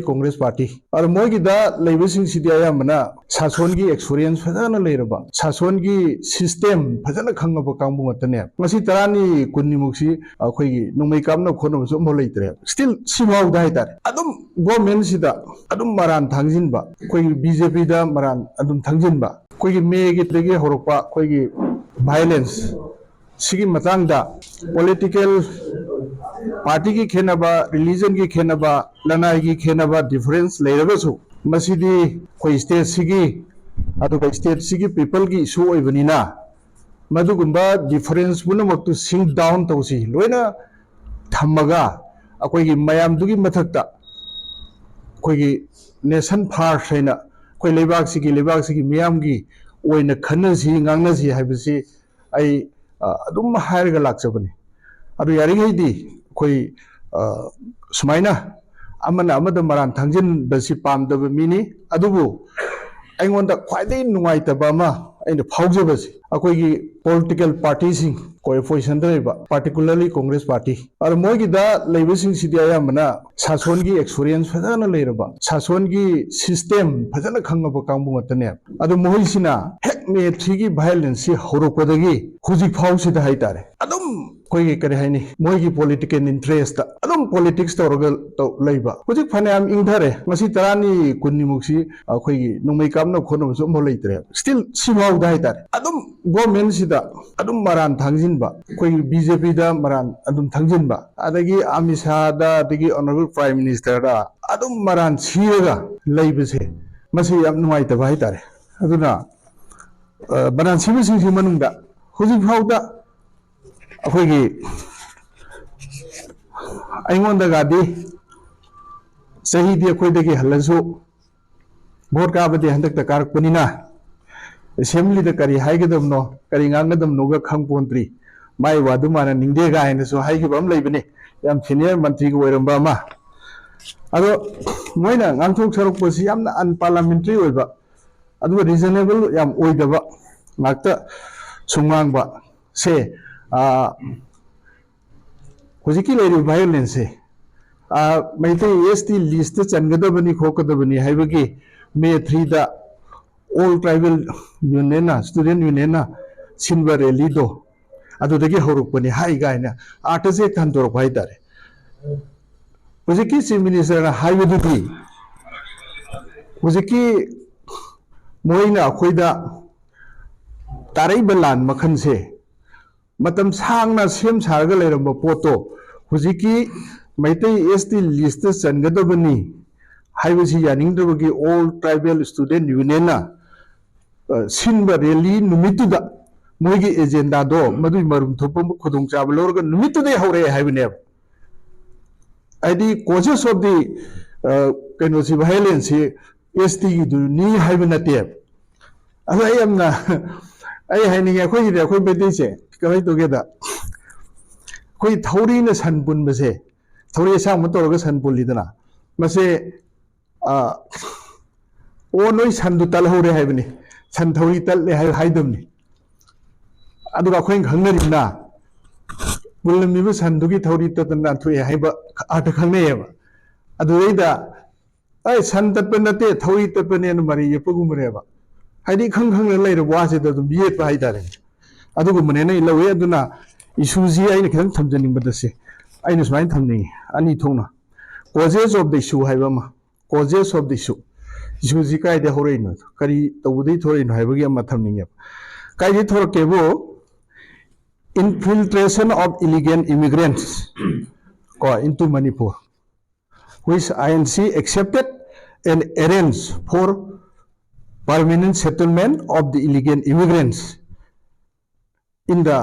Congress Party. Or Mogida, Labusing Sidiamana, Sasongi experience Fazana Leraba, Sasongi system, Fazana Kangaba Kambu Matane. Masitarani Kunimuxi, Akoi, no make up no Kono later. Still, Simau died. Adam government Sida, Adam Maran Tanginba, Koi BJP da Maran, Adam Tanginba, Koi make it Regi Horopa, Koi violence. Sigi Matanga, political party ki khenaba, religion ki khenaba, lanai ki khenaba difference leirabasu. Masidi koi state sigi, atu koi state sigi people ki issue oibanina. Madugumba difference punamaktu sink down tausi. Loina thamaga, akoi ki mayam dugi mathakta, koi ki nation part haina, koi lebak sigi miyam ki oina khanasi ngangnasi haibasi ai adum hairga laksabani. Adu yaringaidi koi sumaina amana amada maran thangjin basi pamdaba mini adubu aingonda khwaidai nungaitaba ama aina phaujabasi akoigi political parties koi position daiba particularly Congress Party ar mogi da leibasing sidia mana sasongi experience fadana leiraba sasongi system fadana khangaba kangbu matane adu mohisina hek me thigi violence horokodagi hujik phawsida haitare adum koi kare haini moigi political interest adum politics tawragal to leiba hujik phanam ingthare ngasi tarani kunnimuksi koi numai kamna khonum so mo leitre still simau da haitare adum government sida adum maran thangjinba koi BJP da maran adum thangjinba adagi Amisa da adagi honorable prime minister da adum maran siraga leibase masi yam nuai ta bai tare aduna maran sibising si manungda hujik phauda akoigi aingonda gadi sahi di akoidagi halasu vote ka bade handak ta karak panina assembly da kari haigadamno kari ngangadamno ga khangpontri mai wadu mana ningde ga haina so haigibam leibane yam senior mantri go oiramba ma ado moina ngangthok sarok posi yamna unparliamentary oiba adu reasonable yam oidaba ngakta sungangba se hujiki leiri violence maite ST list changadabani khokadabani haibagi May 3 da all tribal union student union silver rally do adudagi horukpani hai gaina artase khantor bhaitare hujiki chief minister na haibududi hujiki moina khoida tarai balan makhanse matam sangna sem sarga leiramba poto hujiki maitai ST list changadabani haibasi yaningdabagi all tribal student union na sinba rally numituda moigi agenda do madui marum thopam khudung chab lorga numituda haure haibane id causes of the kenosi violence ST gi du ni haibinate adu ayamna ai haini akhoi de akhoi bedi che kai togeda koi thauri na sanpun base thauri sang mo torga sanpun lidana mase o noi sandu tal hore haibani san thauri tal le haidamni aduga khoin khangnarina bulmi bu sandugi thauri tatna thoi haiba ata khangneyeba aduida ai san tatpanate thauri tatpane no mari yepugumreba haidi khang leira wase da dum yet ba haidare adugu mane nei lawe aduna isuji aina khang thamjaning badase aina smain thamni ani thongna causes of the issue haibama causes of the issue ji kai de hore no kari tawudai thore no haibagi amma thamning kai de thor kebo infiltration of illegal immigrants into Manipur, which INC accepted and arranged for permanent settlement of the illegal immigrants in the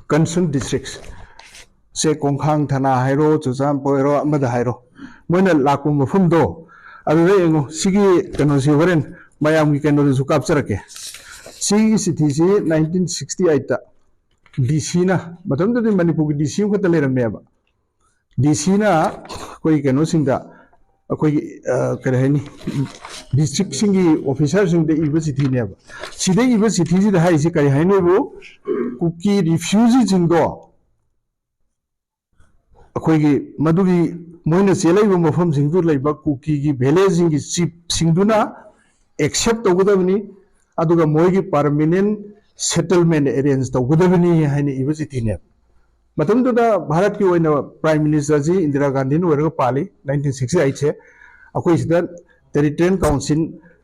concerned districts. Say Kongkhang Thana Hairo, Chusam Poiro, Amada Hairo. When a Lakum Fundo, Aru Sigi Kanosi Varen, Mayam Kano Sukapsarake. CCTC 1968 DC na matam da Manipur DC ko talera meba DC na koi kano singa koi karahani district singi officer sing de university neba sida university da hai si kari haino bo kuki refugee jingdo koi gi madugi मोइना चेलाइबा मफमसिंगदु लैबा कुकीगी भिलेजिंगी चीफसिंगदुना except तौगदबनी अदुगा मोइगी परमानेंट सेटलमेंट अरेंज तौगदबनी हाइने इबा चिठीने मतमदुदा भारत की ओइना प्राइम मिनिस्टर जी इंदिरा गांधी ने ओरगा पाली 1968 से अखोई सिदा टेरिटोरियल काउंसिल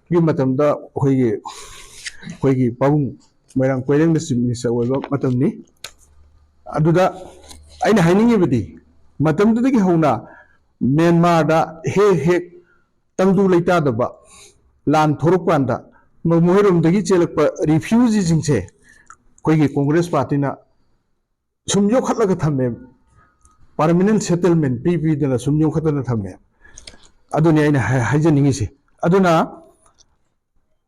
की मतमदा होइगी पाबुंग मैरांग कोइरेंग चीफ मिनिस्टर ओइबा मतमनी अदुदा आइना हाइनिंगिबदी मतमदुदगी हौना म्यांमार दा हे तंगदु लेतादबा लान थोरकांदा मोहरमदगी चेलकपा रिफ्यूजी जिंगसे कोइगी कांग्रेस पार्टी ना सुम योखटलगा थम्मे परमानेंट सेटलमेंट पीपीदना सुम योखटना थम्मे अदुनि आइना हाइजनिंगिसे अदुना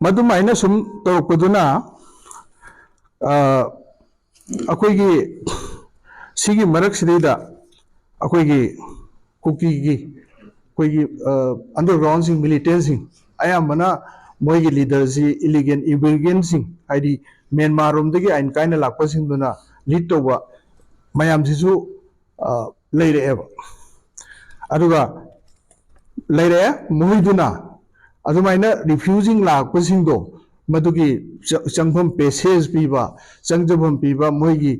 मदुमाइना सुम तौरकदुना अखोइगी सिगी मरक सिदैदा अखोइगी कुकीगी कोइगी अंडरग्राउंड सिंग मिलिटेंट सिंग अयामना मोइगी लीडर जी इलिगेंट इमिग्रेंट सिंग हाइदी म्यांमार रोमदगी आइन काइना लाकपा सिंगदुना लीड तौबा मयाम सिसु लेरेएबा अदुगा लेरे मोइदुना अदुमाइना रिफ्यूजिंग लाकपा सिंगदो मदुगी चंगफम पैसेज पीबा चंगजबम पीबा मोइगी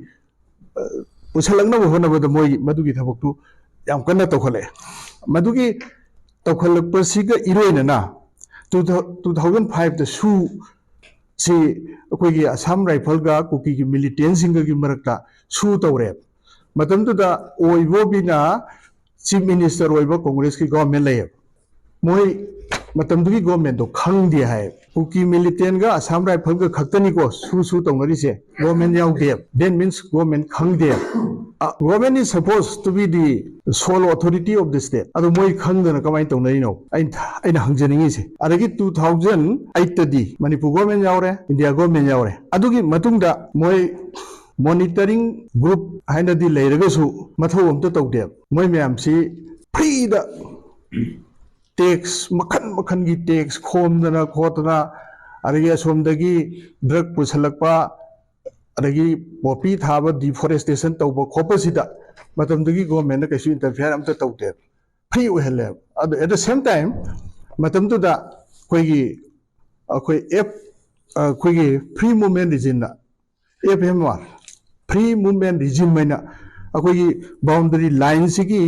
पुसलंगना होनबद मोइ मदुगी थबकतु याम कन्ना तौखले मदुगी तौखलपसिगा इरोइनना 2005 द सु सी अखोइगी असम राइफल गा कुकी की मिलिटेंट सिंगा की मरकता सु तौरे मतमदुदा ओइबोबिना चीफ मिनिस्टर ओइबो कांग्रेस की गवर्नमेंट लय मोइ मतमदुगी गवर्नमेंट दो खंगदे हाय कुकी मिलिटेंट गा असम राइफल गा खक्तनी को सु तौनरिसे गवर्नमेंट याउदे देन मीन्स गवर्नमेंट खंगदे government is suppose to be the sole authority of the state अदो मोइ खंगदना कमाय तौनरिनो आइना हंजनिंगिसे अदगी 2008 दी मणिपुर गवर्नमेंट यावरे इंडिया गवर्नमेंट यावरे अदुगी मतुंगदा मोइ मॉनिटरिंग ग्रुप हाइनदी लेरगसु मथौ अमता तौदे मोइ म्यामसी फ्रीदा टैक्स मखन मखन की टैक्स खोमदना खोतना अदगी असोमदगी ड्रग पुसलकपा अदगी पॉपी थाब डिफोरेस्टेशन तौब खोपसिदा मतमदगी गवर्नमेंट कैसु इंटरफेयर अमता तौदे फ्री ओहले अद एट द सेम टाइम मतमदुदा कोइगी अखोइ एफ कोइगी free movement regime FMR free movement regime मैना अखोइगी बाउंड्री लाइन सिगी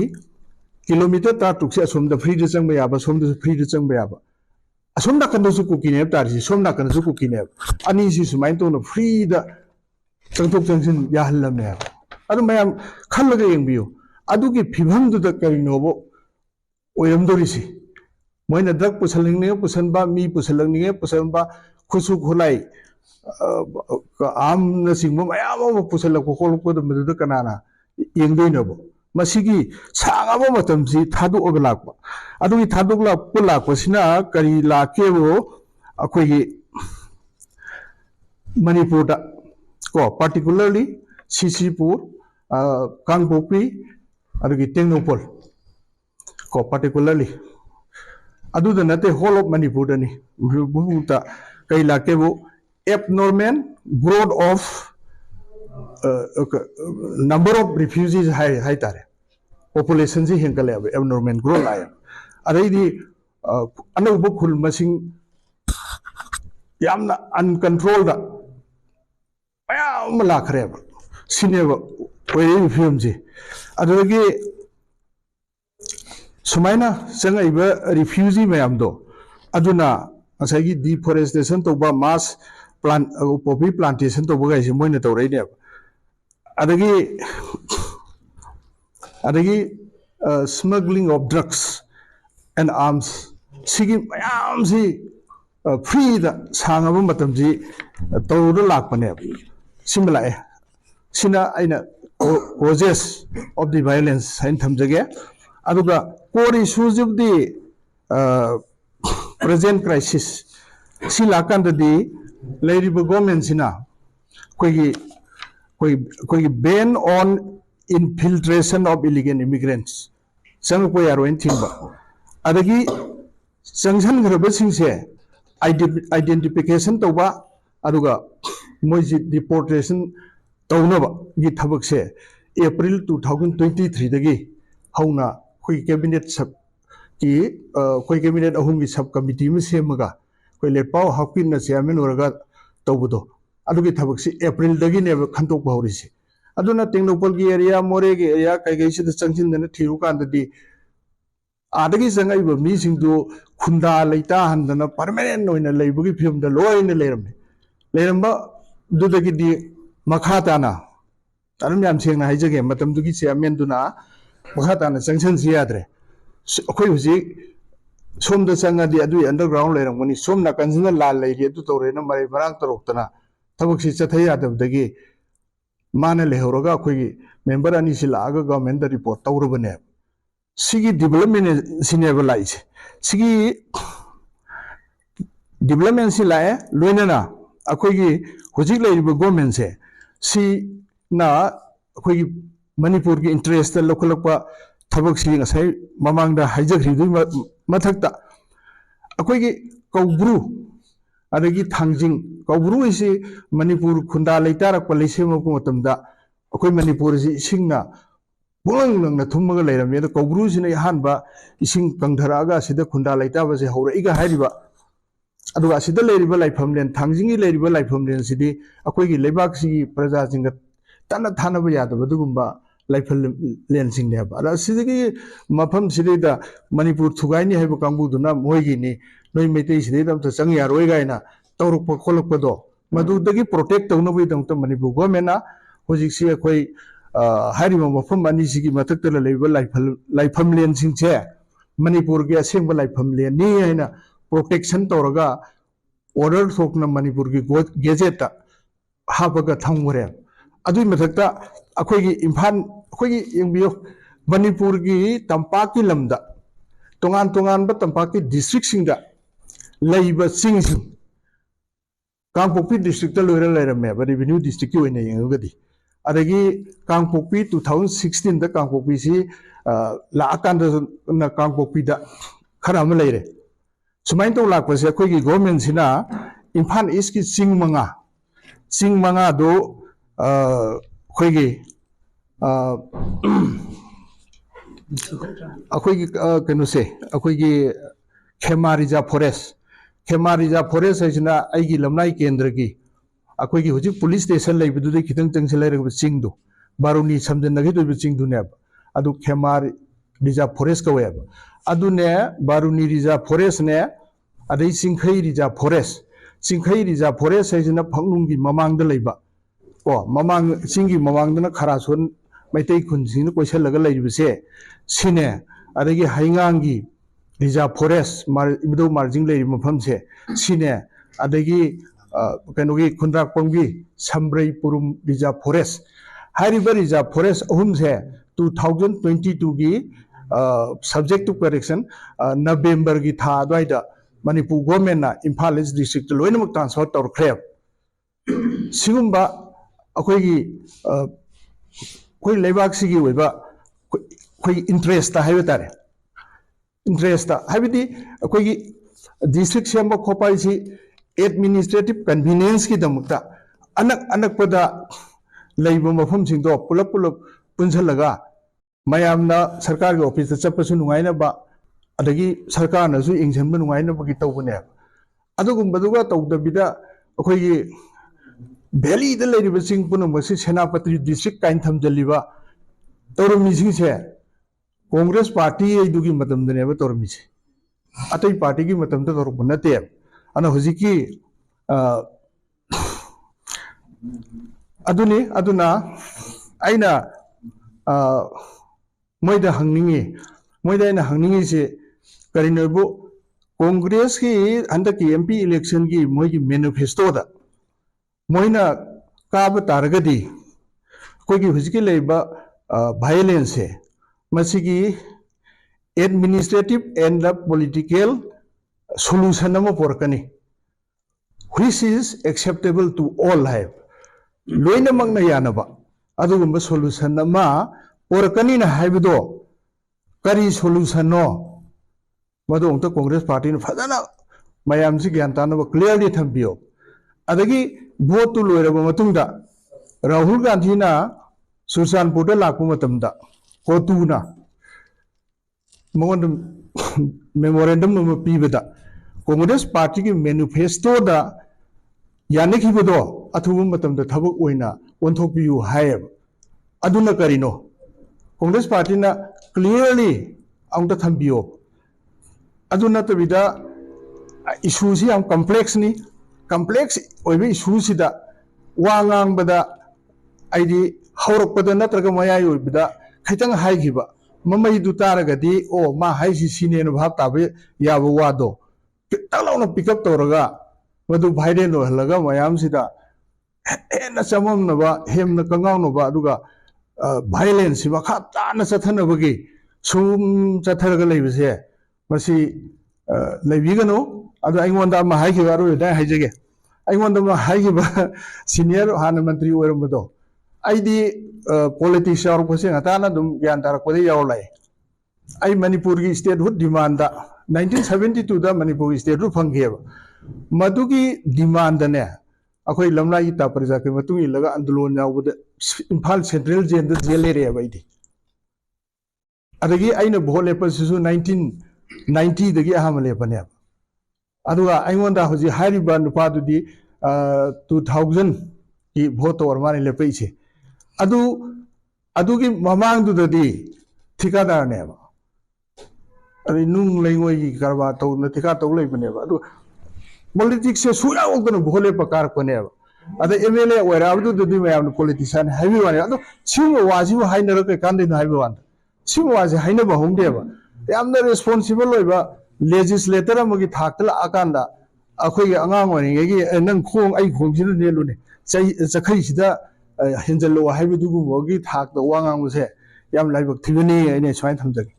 किलोमीटर 30 से असोमदा फ्री द चंग बयाबा सोमदा फ्री द चंग बयाबा असोम नाकनदसु कुकीने तारसी सोम नाकनदसु कुकीने अनि सि सुमाइन तोन फ्री द चंगथोक चंगसिन याहल्लमने अदु मयाम खल्लगा यंबियो अदुगी फिभमदुदा करिनोबो ओयरमदोरिसि मोइना ड्रग पुसलनिंगे पुसनबा मी पुसलनिंगे पुसनबा खुसु खुलाई आम न सिंगम मयाम पुसलको कोलको मदुदा कनाना यंगदोइनबो मसिगी सांगाबो मतमसि थादोग लाकपा अदुगी थादोग लाकपसिना करी लाकेबो अखोइगी मणिपुर दा को पार्टिकुलरली सिसिपुर कांगपोकपी अदुगी टेंगनोपल को पार्टिकुलरली अदुदा नते होल ऑफ मणिपुर दनी बुबुता कई लाकेबो abnormal growth of number of refugees high tare population ji hengkale abnormal growth ay adai anauba khul masing yamna uncontrolled ayam lakhre sineba oyi film ji adagi sumaina sangaiba refugee mayam do aduna asagi deforestation to ba mass plant poppy plantation to ba gaisi moina tawrai ne adagi smuggling of drugs and arms sigi mayam si free da sangaba matam ji tawru lakpane simla sina aina causes of the violence hain thamjage aduga core issues of the present crisis si lakanda di leiriba government sina कोई ban on infiltration of illegal immigrants संग कोई यारोइन थिंबा अदगी संगसन घरबसिंग से identification तौबा अदुगा मोइजि deportation तौनबा गी थबक से अप्रैल 2023 दगी हौना कोई cabinet sub की कोई कैबिनेट अहुम की सब कमिटी में सेमगा कोई लेपाव हाकिन न चेयरमैन होरगा तौबदो अदुगी थबक सी अप्रैल दगी ने खंतोक हौरिसी अदुना टेक्नोपॉल की एरिया मोरे की एरिया कई से चंगसिन थिरु कांददी आदगी चंगाइब मीसिंगदु खुंदा लेता हंदना परमानेंट ओइना लेबगी फिल्मदा लोइना लेरमे लेरम्बा दुदगिदी मखा ताना अदुम याम सेंगना हाइजगे मतमदुगी चेयरमैन दुना मखा ताना चंगसन सियाद्रे अखोई हुजी सोमदा चंगादी अदुई अंडरग्राउंड लेरंगनी सोम नाकनसिना लाल लेरी अदु तौरेना मरे मरांग तरोक्तना थबकसी चथै यादबदगी माने लेहौरगा अखोई मेंबर अनी सि लागा गवर्नमेंट रिपोर्ट तौरबने सिगी डेवलपमेंट सिनेबल लाइसे सिगी डेवलपमेंट सि लाए लोइनना अखोई हुजिक लेरिबो गवर्नमेंट से सि ना अखोई मणिपुर की इंटरेस्ट लखलकपा थबक सि ngasai mamangda haijagri mathakta akoi gi kaubru adagi thangjing kaubru isi manipur khunda leitarak palisema ko matamda akoi manipur si singna bulang nangna thummaga leiram ya kaubru sina hanba ising kangtharaga sida khunda leita ba se hore iga hairiba aduga sida leiriba laifamlen thangjingi leiriba laifamlen sidi akoi gi lebak si praja jinga tana thana ba yadaba dugumba लाइफल लेंसिंग ने अब सिदगी मफम सिदेदा मणिपुर थुगाइनी है कांगबुदुना मोइगिनी नोइ मेते सिदेदा त चंग यारोय गाइना तौरप खोलकपदो मदुदगी protect तौनबि दंत Manipur government होजिक सि अखोई हारिम मफम अनि सिगी मथक लेब लाइफम लेंसिंग से मणिपुर के असेंब लाइफम लेनी हैना प्रोटेक्शन तौरगा ऑर्डर थोकना मणिपुर की गेजेट हापगा थंगरे अदुई मथकता अखोई इम्फान अखोई यंबियो मणिपुर की तंपाक की लमदा तोंगान तोंगान ब तंपाक की डिस्ट्रिक्ट सिंगदा लैब सिंगसिंग कांगपोक्पी डिस्ट्रिक्ट लोइरा लेरमे रेवेन्यू डिस्ट्रिक्ट की ओइने यंगगदी अदगी कांगपोक्पी 2016 दा कांगपोक्पी सि लाकांद ना कांगपोक्पी दा खरा अम लेरे सुमाइन तो लाकपसे अखोई की गवर्नमेंट सिना इम्फान ईस्ट की सिंग मंगा दो अखोई अखोई कनुसे अखोई खेमा रिजर्व फॉरेस्ट है अगी लमनाई केंद्र की अखोई हुजिक पुलिस स्टेशन लेबदुदे खितंग चंगसे लेरग चिंगदु बारुनी समजनगी चिंगदुने अदु खेमा रिजर्व फॉरेस्ट कवेब अदुने बारुनी रिजर्व फॉरेस्ट ने अदई चिंखई रिजर्व फॉरेस्ट है फंगनुंगी ममांगदा लेबा ओ ममांग सिंगी ममांगदना खरासोन मैतै खुनसिन कोइसलगा लेरिबसे सिने अदगी हाइंगांगी रिजर्व फॉरेस्ट इबदो मार्जिंग लेरि मफमसे सिने अदगी कनोगी खुंद्राकपंगी समब्रै पुरुम रिजर्व फॉरेस्ट हारिबा रिजर्व फॉरेस्ट अहुमसे 2022 की सब्जेक्ट टू करेक्शन नवंबर की था अद्वाइदा Manipur government Imphal East district लोइनमक ट्रांसफर तौरख्रे सिगुम्बा अखोई कोई लेबाक सिगी ओइबा कोई इंटरेस्ट है तारे इंटरेस्ट है अखोई डिस्ट्रिक्ट सेम खोपाई एडमिनिस्ट्रेटिव कन्वीनियंस की दमकता अनक अनकपदा लेब मफम सिंदो पुलप पुलप पुनसलगा मयामना सरकार के ऑफिस चप्पसु नुगाइनबा अदगी सरकार नसु इंजनब नुगाइनबगी तौबने अदुगुंबदुगा तौदबिदा अखोई वैली लेरिब चिंग पुनमसी सेनापति डिस्ट्रिक्ट काइन थमजलिबा तौरमीसिंग से कांग्रेस पार्टी की मतमदनेब तौरमीसे अतई पार्टी की मतमद तौरप नते अना हुजिकी अदुनी अदुना आइना मोइदा हंगनिंगी से करिनोबो कांग्रेस की हंदक एमपी इलेक्शन की मोइगी मैनिफेस्टोदा मोइना काब तारगदी कोई हुजिकी लेबा वायलेंस है मसिगी एडमिनिस्ट्रेटिव एंड पॉलिटिकल सॉल्यूशन अमा पोरकनी which is acceptable to all है लोइनमकना यानबा अदुगुंबा सॉल्यूशन अमा पोरकनी ना हाइबदो करी सॉल्यूशन नो मदोंत कांग्रेस पार्टी ने फजना मयाम से ज्ञान तानबा क्लियरली थंबियो अदगी भोट तो लोइरबा मतुंगदा राहुल गांधी ना सुरसानपुर लाकपा मतमदा कोतुना ꯃꯉꯣꯟꯗ ꯃꯦꯃꯣꯔꯦꯟꯗꯝ ꯑꯃ ꯄꯤꯕꯗ ꯀꯣꯡꯒ꯭ꯔꯦꯁ ꯄꯥꯔꯇꯤꯒꯤ ꯃꯦꯅꯤꯐꯦꯁꯇꯣꯗ ꯌꯥꯅꯈꯤꯕꯗꯣ ꯑꯊꯨꯕ ꯃꯇꯝꯗ ꯊꯕꯛ ꯑꯣꯏꯅ ꯑꯣꯟꯊꯣꯛꯄꯤꯌꯨ ꯍꯥꯏꯌꯦꯕ ꯑꯗꯨꯅ ꯀꯔꯤꯅꯣ ꯀꯣꯡꯒ꯭ꯔꯦꯁ ꯄꯥꯔꯇꯤꯅ ꯀ꯭ꯂꯤꯌꯔꯂꯤ ꯑꯃꯨꯛꯇ ꯊꯝꯕꯤꯌꯣ ꯑꯗꯨ ꯅꯠꯇꯕꯤꯗ ꯏꯁꯨꯁꯤ ꯌꯥꯝ ꯀꯝꯄ꯭ꯂꯦꯛꯁꯅꯤ ꯀꯝꯄ꯭ꯂꯦꯛꯁ ꯑꯣꯏꯕ ꯏꯁꯨꯁꯤꯗ ꯋꯥ ꯉꯥꯡꯕꯗ ꯑꯩꯗꯤ ꯍꯧꯔꯛꯄꯗ ꯅꯠꯇ꯭ꯔꯒ ꯃꯌꯥꯏ ꯑꯣꯏꯕꯗ ꯈꯤꯇꯪ ꯍꯥꯏꯈꯤꯕ ꯃꯃꯩꯗꯨ ꯇꯥꯔꯒꯗꯤ ꯑꯣ ꯃꯥ ꯍꯥꯏꯁꯤ ꯁꯤꯅꯦꯅ ꯚꯥꯞ ꯇꯥꯕ ꯌꯥꯕ ꯋꯥꯗꯣ ꯈꯤꯇꯪ ꯂꯥꯎꯅ ꯄꯤꯛꯑꯞ ꯇꯧꯔꯒ ꯃꯗꯨ ꯚꯥꯏꯔꯦꯜ ꯑꯣꯏꯍꯜꯂꯒ ꯃꯌꯥꯝꯁꯤꯗ ꯍꯦꯟꯅ ꯆꯃꯝꯅꯕ ꯍꯦꯟꯅ ꯀꯪꯉꯥꯎꯅꯕ ꯑꯗꯨꯒ ꯚꯥꯏꯂꯦꯟꯁꯁꯤ ꯃꯈꯥ ꯇꯥꯅ ꯆꯠꯊꯅꯕꯒꯤ ꯁꯨꯝ ꯆꯠꯊꯔꯒ ꯂꯩꯕꯁꯦ ꯃꯁꯤ ꯂꯩꯕꯤꯒꯅꯨ ꯑꯗꯨ ꯑꯩꯉꯣꯟꯗ ꯑꯃ ꯍꯥꯏꯈꯤꯕ ꯑꯔꯣꯏꯕꯗ ꯍꯥꯏꯖꯒꯦ ꯑꯩꯉꯣꯟꯗ ꯑꯃ ꯍꯥꯏꯈꯤꯕ ꯁꯤꯅꯤꯌꯔ ꯍꯥꯟꯅ ꯃꯟꯇ꯭ꯔꯤ ꯑꯣꯏꯔꯝꯕꯗꯣ ꯑꯩꯗꯤ ꯄꯣꯂꯤꯇꯤꯛꯁ ꯌꯥꯎꯔꯛꯄꯁꯦ ꯉꯟꯇꯥꯅ ꯑꯗꯨꯝ ꯒ꯭ꯌꯥꯟ ꯇꯥꯔꯛꯄꯗ ꯌꯥꯎꯔ ꯂꯥꯛꯑꯦ ꯑꯩ ꯃꯅꯤꯄꯨꯔꯒꯤ ꯁ꯭ꯇꯦꯠꯍꯨꯗ ꯗꯤꯃꯥꯟꯗ 1972ꯗ ꯃꯅꯤꯄꯨꯔꯒꯤ ꯁ꯭ꯇꯦꯠꯍꯨꯗ ꯐꯪꯈꯤꯑꯕ ꯃꯗꯨꯒꯤ ꯗꯤꯃꯥꯟꯗꯅꯦ ꯑꯩꯈꯣꯏ ꯂꯝꯂꯥꯏꯒꯤ ꯇꯥ ꯄ꯭ꯔꯖꯥꯀꯤ ꯃꯇꯨꯡ ꯏꯜꯂꯒ ꯑꯟꯗꯣꯂꯣꯟ ꯌꯥꯎꯕꯗ ꯏꯝꯐꯥꯜ ꯁꯦꯟꯇ꯭ꯔꯦꯜ ꯖꯦꯜꯗ ꯖꯦꯜ ꯂꯩꯔꯛꯑꯦꯕ ꯑꯩꯗꯤ ꯑꯗꯒꯤ ꯑꯩꯅ ꯚꯣꯠ ꯂꯦꯞꯄꯁꯤꯁꯨ 1990ꯗꯒꯤ ꯑꯍꯥꯟꯕ ꯂꯦꯞꯄꯅꯦꯕ ꯑꯗꯨꯒ ꯑꯩꯉꯣꯟꯗ ꯍꯧꯖꯤꯛ ꯍꯥꯏꯔꯤꯕ ꯅꯨꯄꯥꯗꯨꯗꯤ 2000ꯒꯤ ꯚꯣꯠꯇ ꯑꯣꯏꯔ ꯃꯥꯅ ꯂꯦꯞꯄꯛꯏꯁꯦ ꯑꯗꯨꯒꯤ ꯃꯃꯥꯡꯗꯨꯗꯗꯤ ꯊꯤꯀꯥꯗꯥꯔꯅꯦꯕ ꯑꯗꯩ ꯅꯨꯡ ꯂꯩꯉꯣꯏꯒꯤ ꯀꯔꯕꯥꯔ ꯇꯧꯗꯅ ꯊꯤꯀꯥ ꯇꯧ ꯂꯩꯕꯅꯦꯕ ꯑꯗꯨ ꯄꯣꯂꯤꯇꯤꯛꯁꯁꯦ ꯁꯨꯡꯌꯥꯎꯗꯅ ꯚꯣꯠ ꯂꯦꯞꯄ ꯀꯥꯔꯛꯄꯅꯦꯕ ꯑꯗ MLA ꯑꯣꯏꯔꯛꯑꯕꯗꯨꯗꯗꯤ ꯃꯌꯥꯝꯅ ꯄꯣꯂꯤꯇꯤꯁꯤꯌꯥꯟ ꯍꯥꯏꯕ ꯋꯥꯅꯦ ꯑꯗꯣ ꯁꯤꯒꯨꯝꯕ ꯋꯥꯁꯤꯕꯨ ꯍꯥꯏꯅꯔ ꯀꯩꯀꯥꯟꯗꯩꯅꯣ ꯍꯥꯏꯕ ꯋꯥꯅꯤ ꯁꯤꯒꯨꯝꯕ ꯋꯥꯁꯦ ꯍꯥꯏꯅꯕ ꯍꯧꯗꯦꯕ ꯌꯥꯝꯅ ꯔꯦꯁꯄꯣꯟꯁꯤꯕꯜ ꯑꯣꯏꯕ ꯂꯦꯖꯤꯁꯂꯦꯇꯔ ꯑꯃꯒꯤ ꯊꯥꯛꯇ ꯂꯥꯛꯑꯀꯥꯟꯗ ꯑꯩꯈꯣꯏꯒꯤ ꯑꯉꯥꯡ ꯑꯣꯏꯔꯤꯉꯩꯒꯤ ꯅꯪ ꯈꯣꯡ ꯑꯩ ꯈꯣꯡꯁꯤꯗ ꯅꯦꯜꯂꯨꯅꯦ ꯆꯈꯩꯁꯤꯗ ꯍꯦꯟꯖꯜꯂꯛꯑꯣ ꯍꯥꯏꯕꯗꯨꯒꯨꯝꯕꯒꯤ ꯊꯥꯛꯇ ꯋꯥ ꯉꯥꯡꯕꯁꯦ ꯌꯥꯝ ꯂꯥꯏꯕꯛ ꯊꯤꯕꯅꯤ ꯑꯩꯅ ꯁꯨꯃꯥꯏꯅ ꯊꯝꯖꯒꯦ